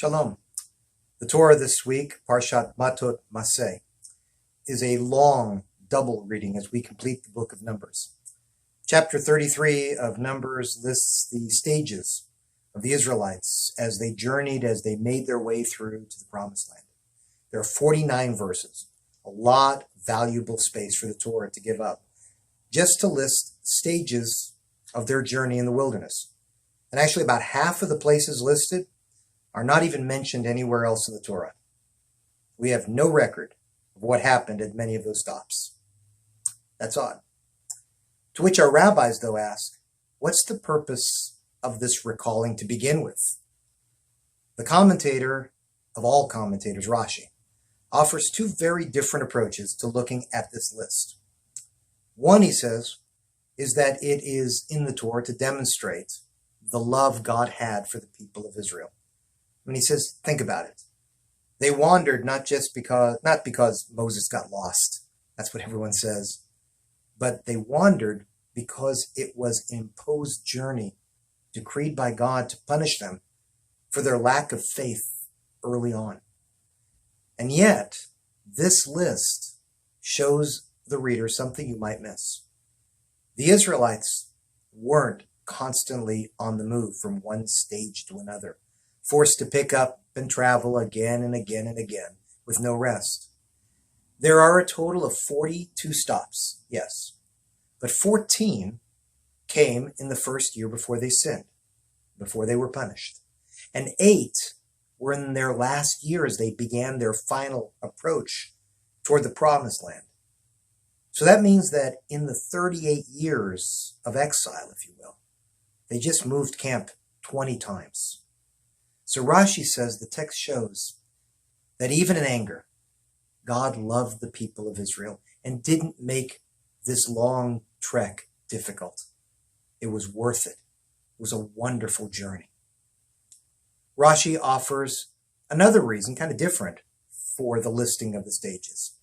Shalom. The Torah this week, Parshat Matot-Masei, is a long double reading as we complete the book of Numbers. Chapter 33 of Numbers lists the stages of the Israelites as they journeyed, as they made their way through to the Promised Land. There are 49 verses, a lot of valuable space for the Torah to give up, just to list stages of their journey in the wilderness. And actually about half of the places listed are not even mentioned anywhere else in the Torah. We have no record of what happened at many of those stops. That's odd. To which our rabbis, though, ask, what's the purpose of this recalling to begin with? The commentator of all commentators, Rashi, offers two very different approaches to looking at this list. One, he says, is that it is in the Torah to demonstrate the love God had for the people of Israel. When he says, think about it. They wandered not because Moses got lost. That's what everyone says. But they wandered because it was an imposed journey decreed by God to punish them for their lack of faith early on. And yet, this list shows the reader something you might miss. The Israelites weren't constantly on the move from one stage to another, forced to pick up and travel again and again and again with no rest. There are a total of 42 stops, yes, but 14 came in the first year before they sinned, before they were punished. And 8 were in their last year as they began their final approach toward the Promised Land. So that means that in the 38 years of exile, if you will, they just moved camp 20 times. So Rashi says the text shows that even in anger, God loved the people of Israel and didn't make this long trek difficult. It was worth it. It was a wonderful journey. Rashi offers another reason, kind of different, for the listing of the stages.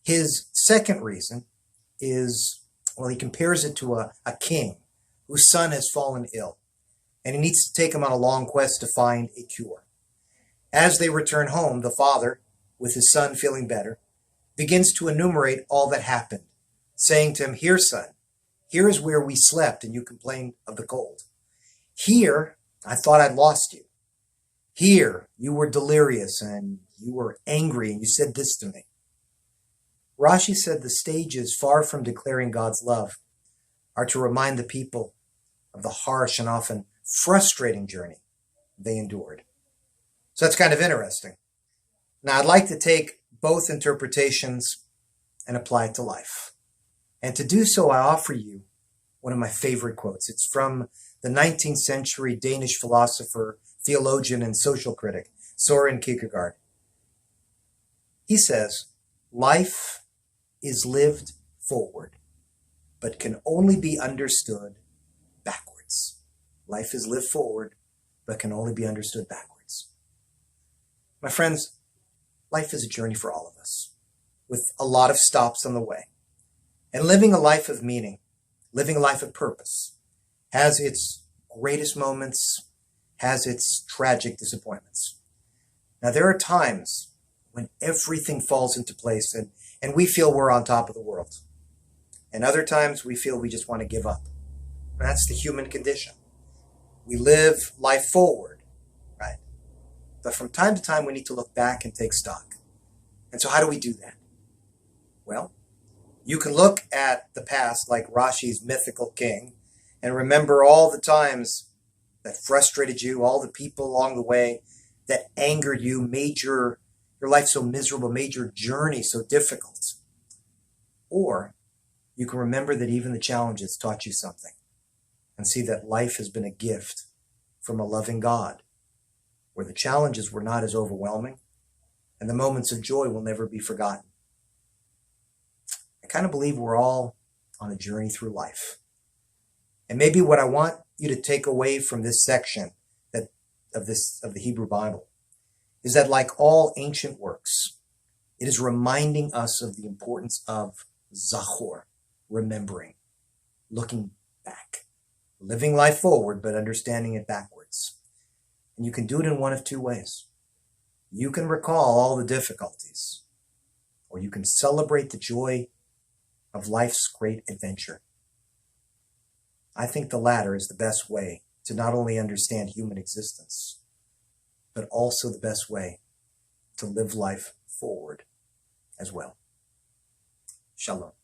His second reason is, he compares it to a king whose son has fallen ill, and he needs to take him on a long quest to find a cure. As they return home, the father, with his son feeling better, begins to enumerate all that happened, saying to him, "Here, son, here is where we slept and you complained of the cold. Here, I thought I'd lost you. Here, you were delirious and you were angry and you said this to me." Rashi said the stages, far from declaring God's love, are to remind the people of the harsh and often frustrating journey they endured. So that's kind of interesting. Now, I'd like to take both interpretations and apply it to life. And to do so, I offer you one of my favorite quotes. It's from the 19th century Danish philosopher, theologian, and social critic, Søren Kierkegaard. He says, "Life is lived forward, but can only be understood backwards." Life is lived forward, but can only be understood backwards. My friends, life is a journey for all of us, with a lot of stops on the way. And living a life of meaning, living a life of purpose, has its greatest moments, has its tragic disappointments. Now, there are times when everything falls into place and we feel we're on top of the world. And other times we feel we just want to give up. And that's the human condition. We live life forward, right? But from time to time, we need to look back and take stock. And so how do we do that? Well, you can look at the past like Rashi's mythical king and remember all the times that frustrated you, all the people along the way that angered you, made your life so miserable, made your journey so difficult. Or you can remember that even the challenges taught you something, and see that life has been a gift from a loving God, where the challenges were not as overwhelming, and the moments of joy will never be forgotten. I kind of believe we're all on a journey through life. And maybe what I want you to take away from this section of the Hebrew Bible is that, like all ancient works, it is reminding us of the importance of zachor, remembering, looking back. Living life forward, but understanding it backwards. And you can do it in one of two ways. You can recall all the difficulties, or you can celebrate the joy of life's great adventure. I think the latter is the best way to not only understand human existence, but also the best way to live life forward as well. Shalom.